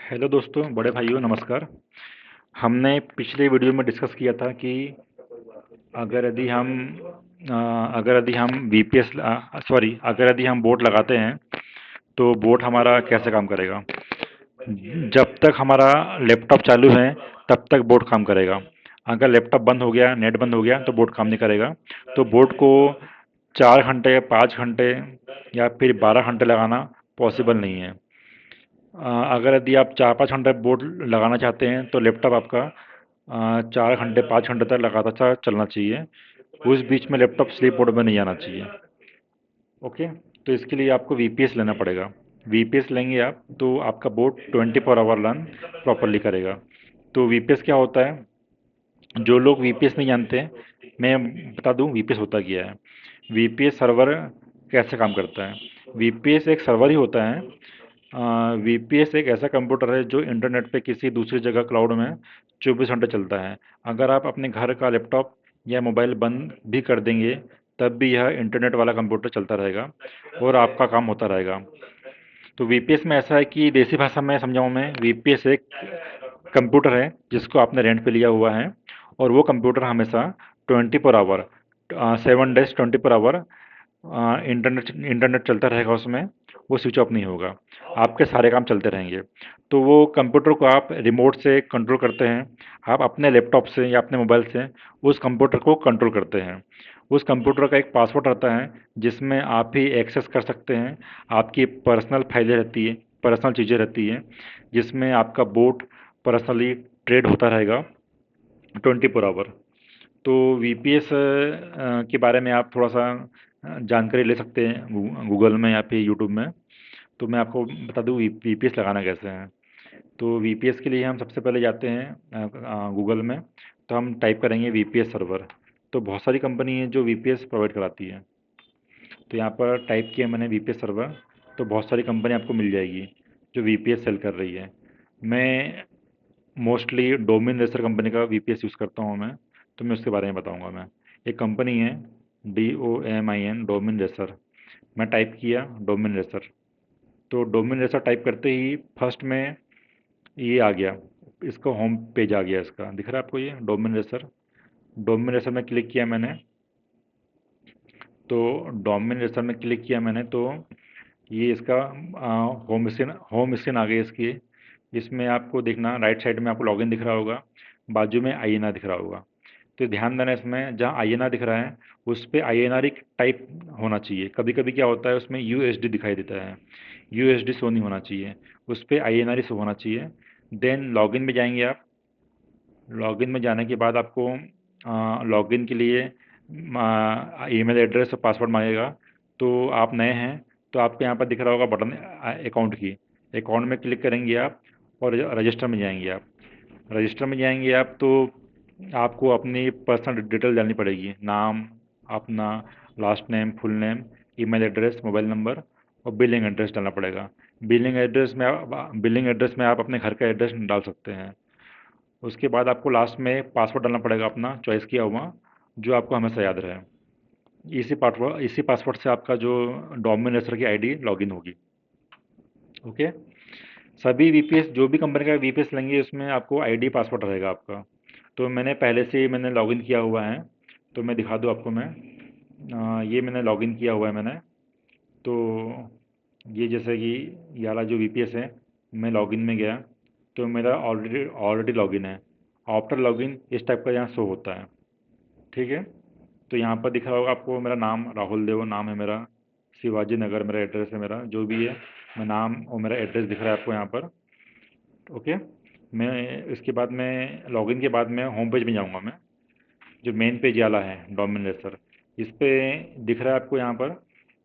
Hello दोस्तों, बड़े भाइयों नमस्कार। हमने पिछले वीडियो में डिस्कस किया था कि अगर यदि हम अगर यदि हम वीपीएस सॉरी अगर यदि हम बोट लगाते हैं तो बोट हमारा कैसे काम करेगा। जब तक हमारा लैपटॉप चालू है तब तक बोट काम करेगा। अगर लैपटॉप बंद हो गया, नेट बंद हो गया तो बोट काम नहीं करेगा। तो बोट को 4 घंटे, 5 घंटे या फिर 12 घंटे लगाना पॉसिबल नहीं है। अगर यदि आप 4-5 घंटे बोर्ड लगाना चाहते हैं तो लैपटॉप आपका 4 घंटे 5 घंटे तक लगातार चलना चाहिए। उस बीच में लैपटॉप स्लीप मोड में नहीं आना चाहिए। ओके। तो इसके लिए आपको वीपीएस लेना पड़ेगा। वीपीएस लेंगे आप तो आपका बोर्ड 24 आवर रन प्रॉपरली करेगा। तो वीपीएस क्या होता है, जो लोग वीपीएस नहीं जानते, मैं बता दूं वीपीएस होता क्या है। वीपीएस सर्वर कैसे काम करता है। वीपीएस एक सर्वर ही होता है। वीपीएस एक ऐसा कंप्यूटर है जो इंटरनेट पे किसी दूसरी जगह क्लाउड में 24 घंटे चलता है। अगर आप अपने घर का लैपटॉप या मोबाइल बंद भी कर देंगे तब भी यह इंटरनेट वाला कंप्यूटर चलता रहेगा और आपका काम होता रहेगा। तो वीपीएस में ऐसा है कि देसी भाषा में समझाऊं मैं, वीपीएस एक कंप्यूटर है जिसको आपने रेंट पे लिया हुआ है और वो कंप्यूटर हमेशा 24 hour 7 days 24 hour internet internet चलता रहेगा उसमें। वो स्विच ऑफ नहीं होगा, आपके सारे काम चलते रहेंगे। तो वो कंप्यूटर को आप रिमोट से कंट्रोल करते हैं। आप अपने लैपटॉप से या अपने मोबाइल से उस कंप्यूटर को कंट्रोल करते हैं। उस कंप्यूटर का एक पासवर्ड रहता है जिसमें आप ही एक्सेस कर सकते हैं। आपकी पर्सनल फाइलें रहती है, पर्सनल चीज़ें रहती हैं जिसमें आपका बोट पर्सनली ट्रेड होता रहेगा 24 आवर। तो वीपीएस के बारे में आप थोड़ा सा जानकारी ले सकते हैं गूगल में या फिर यूट्यूब में। तो मैं आपको बता दूं वीपीएस लगाना कैसे है। तो वीपीएस के लिए हम सबसे पहले जाते हैं गूगल में। तो हम टाइप करेंगे वीपीएस सर्वर। तो बहुत सारी कंपनी है जो वीपीएस प्रोवाइड कराती है। तो यहाँ पर टाइप किया मैंने वीपीएस सर्वर। तो बहुत सारी कंपनी आपको मिल जाएगी जो वीपीएस सेल कर रही है। मैं मोस्टली डोमिन रेसर कंपनी का वीपीएस यूज़ करता हूँ मैं। तो मैं उसके बारे में बताऊँगा मैं। एक कंपनी है DOMIN, डोमिन रेसर। मैं टाइप किया डोमिन रेसर। तो डोमिन रेसर टाइप करते ही फर्स्ट में ये आ गया, इसका होम पेज आ गया। इसका दिख रहा है आपको, ये डोमिन रेसर। डोमिन रेसर में क्लिक किया मैंने। तो डोमिन रेसर में क्लिक किया मैंने तो ये इसका होम स्क्रीन आ गई इसकी। इसमें आपको देखना राइट साइड में आपको लॉगिन दिख रहा होगा, बाजू में आईएनआर दिख रहा होगा। तो ध्यान देना, इसमें जहाँ आईएनआर दिख रहा है उस पर आईएनआर टाइप होना चाहिए। कभी कभी क्या होता है उसमें यूएसडी दिखाई देता है, यूएसडी शो नहीं होना चाहिए, उस पर आईएनआर शो होना चाहिए। देन लॉगिन में जाएंगे आप। लॉगिन में जाने के बाद आपको लॉगिन के लिए ईमेल एड्रेस और पासवर्ड मांगेगा। तो आप नए हैं तो आपको यहाँ पर दिख रहा होगा बटन अकाउंट की। अकाउंट में क्लिक करेंगे आप और रजिस्टर में जाएंगे आप। रजिस्टर में जाएंगे आप तो आपको अपनी पर्सनल डिटेल डालनी पड़ेगी, नाम अपना, last name, full name, email address, mobile number और बिलिंग एड्रेस डालना पड़ेगा। बिलिंग एड्रेस में आप अपने घर का एड्रेस डाल सकते हैं। उसके बाद आपको लास्ट में पासवर्ड डालना पड़ेगा अपना चॉइस किया हुआ, जो आपको हमेशा याद रहे। इसी पासवर्ड से आपका जो डोमेन रेजिस्टर की आईडी लॉगिन होगी। ओके। सभी वीपीएस, जो भी कंपनी का वीपीएस लेंगे उसमें आपको आईडी पासवर्ड रहेगा आपका। तो मैंने पहले से ही मैंने लॉगिन किया हुआ है। तो मैं दिखा दूँ आपको मैं। ये मैंने लॉगिन किया हुआ है मैंने। तो ये जैसे कि ये वाला जो वीपीएस है, मैं लॉगिन में गया तो मेरा ऑलरेडी ऑलरेडी लॉगिन है। आफ्टर लॉगिन इस टाइप का यहाँ शो होता है। ठीक है। तो यहाँ पर दिख रहा होगा आपको मेरा नाम राहुल देव नाम है मेरा, शिवाजी नगर मेरा एड्रेस है, मेरा जो भी है मैं नाम और मेरा एड्रेस दिख रहा है आपको यहाँ पर। ओके। मैं इसके बाद में लॉगिन के बाद में होम पेज में जाऊँगा मैं, जो मेन पेज वाला है डोमिन रेसर। इस पे दिख रहा है आपको यहाँ पर,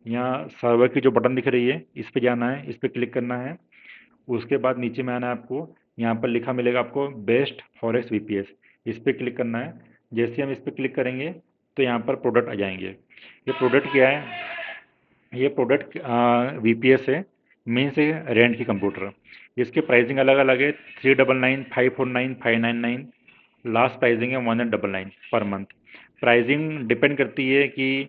यहाँ सर्वर की जो बटन दिख रही है इस पे जाना है, इस पे क्लिक करना है। उसके बाद नीचे में आना है आपको, यहाँ पर लिखा मिलेगा आपको बेस्ट फॉरेस्ट वीपीएस। इस पे क्लिक करना है। जैसे हम इस पे क्लिक करेंगे तो यहाँ पर प्रोडक्ट आ जाएंगे। ये प्रोडक्ट क्या है, ये प्रोडक्ट वीपीएस है, मीन्स है रेंट की कंप्यूटर। इसके प्राइसिंग अलग अलग है, 399, 549, 599। लास्ट प्राइसिंग है 1999 पर मंथ। प्राइसिंग डिपेंड करती है कि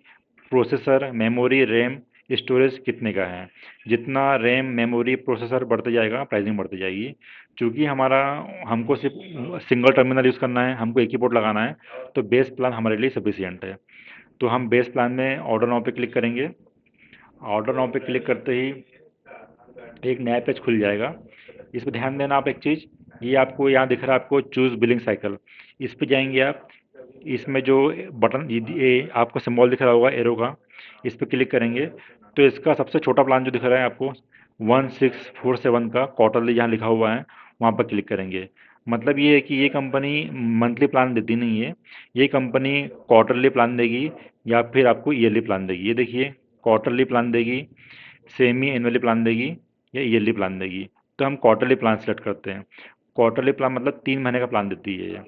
प्रोसेसर, मेमोरी, रैम स्टोरेज कितने का है। जितना रैम, मेमोरी, प्रोसेसर बढ़ते जाएगा, प्राइसिंग बढ़ती जाएगी। चूँकि हमारा हमको सिर्फ सिंगल टर्मिनल यूज़ करना है, हमको एक ही पोर्ट लगाना है, तो बेस प्लान हमारे लिए सफिशिएंट है। तो हम बेस प्लान में ऑर्डर नाउ पे क्लिक करेंगे। ऑर्डर नाउ पे क्लिक करते ही एक नया पेज खुल जाएगा। इस पे ध्यान देना आप एक चीज़, ये आपको यहाँ दिख रहा है आपको चूज़ बिलिंग साइकिल, इस पे जाएंगे आप। इसमें जो बटन ये आपको सिंबल दिख रहा होगा एरो का, इस पे क्लिक करेंगे तो इसका सबसे छोटा प्लान जो दिख रहा है आपको 1647 का क्वार्टरली जहाँ लिखा हुआ है वहाँ पर क्लिक करेंगे। मतलब ये है कि ये कंपनी मंथली प्लान देती नहीं है, ये कंपनी क्वार्टरली प्लान देगी या फिर आपको ईयरली प्लान देगी। ये देखिए, क्वार्टरली प्लान देगी, सेमी एनुअली प्लान देगी या ईयरली प्लान देगी। तो हम क्वार्टरली प्लान सेलेक्ट करते हैं। क्वार्टरली प्लान मतलब 3 महीने का प्लान देती है ये।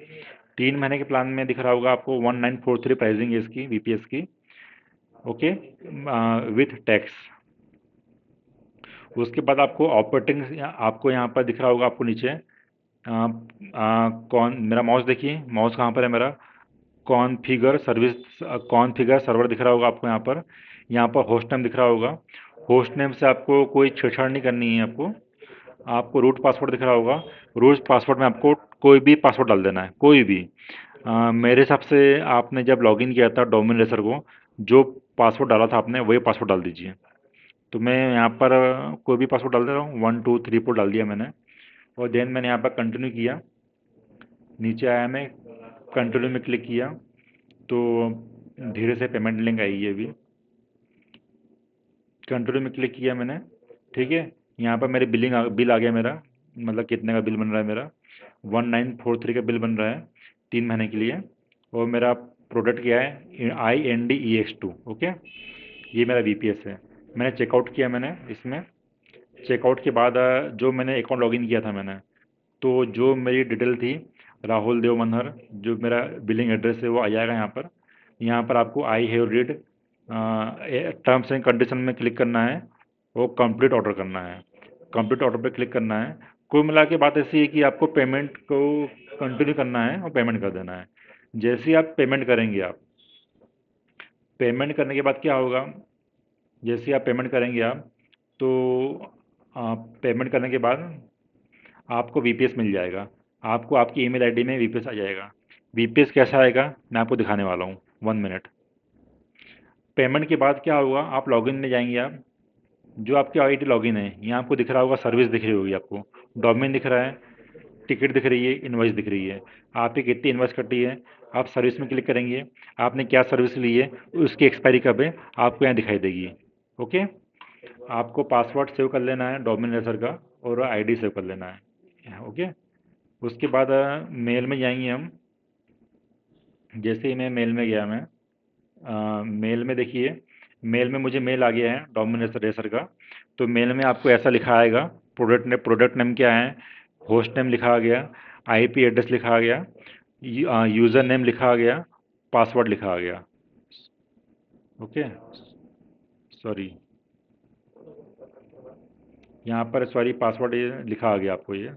3 महीने के प्लान में दिख रहा होगा आपको 1943 प्राइसिंग है इसकी, वीपीएस की। Okay, with tax. उसके बाद आपको ऑपरेटिंग, आपको यहाँ पर दिख रहा होगा आपको नीचे कौन, मेरा माउस देखिए, माउस कहाँ पर है मेरा, कॉन्फ़िगर सर्विस, कॉन्फ़िगर सर्वर दिख रहा होगा आपको यहाँ पर। यहाँ पर होस्ट नेम दिख रहा होगा। होस्ट नेम से आपको कोई छेड़छाड़ नहीं करनी है आपको। आपको रूट पासवर्ड दिख रहा होगा। रूट पासवर्ड में आपको कोई भी पासवर्ड डाल देना है, कोई भी। मेरे हिसाब से आपने जब लॉगिन किया था डोमेन रेसर को, जो पासवर्ड डाला था आपने वही पासवर्ड डाल दीजिए। तो मैं यहाँ पर कोई भी पासवर्ड डाल दे रहा हूँ, 1234 डाल दिया मैंने। और देन मैंने यहाँ पर कंटिन्यू किया। नीचे आया, मैं कंटिन्यू में क्लिक किया तो धीरे से पेमेंट लिंक आई है अभी। कंटिन्यू में क्लिक किया मैंने, ठीक है। यहाँ पर मेरे बिल आ गया मेरा, मतलब कितने का बिल बन रहा है मेरा, 1943 का बिल बन रहा है 3 महीने के लिए। और मेरा प्रोडक्ट क्या है, INDEX2। ओके, ये मेरा वीपीएस है। मैंने चेकआउट किया मैंने इसमें। चेकआउट के बाद जो मैंने अकाउंट लॉगिन किया था मैंने, तो जो मेरी डिटेल थी राहुल देव मनहर, जो मेरा बिलिंग एड्रेस है वो आ जाएगा यहाँ पर। यहाँ पर आपको I have read terms and condition में क्लिक करना है और कंप्लीट ऑर्डर करना है। कंप्लीट ऑर्डर पे क्लिक करना है। कुल मिला के बात ऐसी है कि आपको पेमेंट को कंटिन्यू करना है और पेमेंट कर देना है। जैसे ही आप पेमेंट करेंगे, आप पेमेंट करने के बाद क्या होगा, जैसे ही आप पेमेंट करेंगे आप, तो पेमेंट करने के बाद आपको वीपीएस मिल जाएगा। आपको आपकी ईमेल आईडी में वीपीएस आ जाएगा। वीपीएस कैसा आएगा मैं आपको दिखाने वाला हूँ, 1 मिनट। पेमेंट के बाद क्या होगा, आप लॉगिन में जाएंगे आप। जो आपकी आईडी लॉगिन है, यहाँ आपको दिख रहा होगा सर्विस दिख रही होगी आपको, डोमेन दिख रहा है, टिकट दिख रही है, इनवॉइस दिख रही है। आपकी कितनी इनवॉइस कटी है, आप सर्विस में क्लिक करेंगे, आपने क्या सर्विस ली है, उसकी एक्सपायरी कब है, आपको यहाँ दिखाई देगी। ओके, आपको पासवर्ड सेव कर लेना है डोमेन रेसर का, और आईडी सेव कर लेना है। ओके, उसके बाद मेल में जाएंगे हम। जैसे ही मैं मेल में गया, मैं मेल में देखिए, मेल में मुझे मेल आ गया है डोमिनेटर रेसर का। तो मेल में आपको ऐसा लिखा आएगा, प्रोडक्ट नेम क्या है, होस्ट नेम लिखा आ गया, आईपी एड्रेस लिखा आ गया, यूज़र नेम लिखा आ गया, पासवर्ड लिखा आ गया। ओके, सॉरी, यहाँ पर सॉरी पासवर्ड ये लिखा आ गया आपको ये।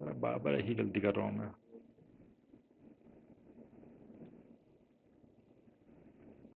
बार बार यही गलती कर रहा हूँ मैं।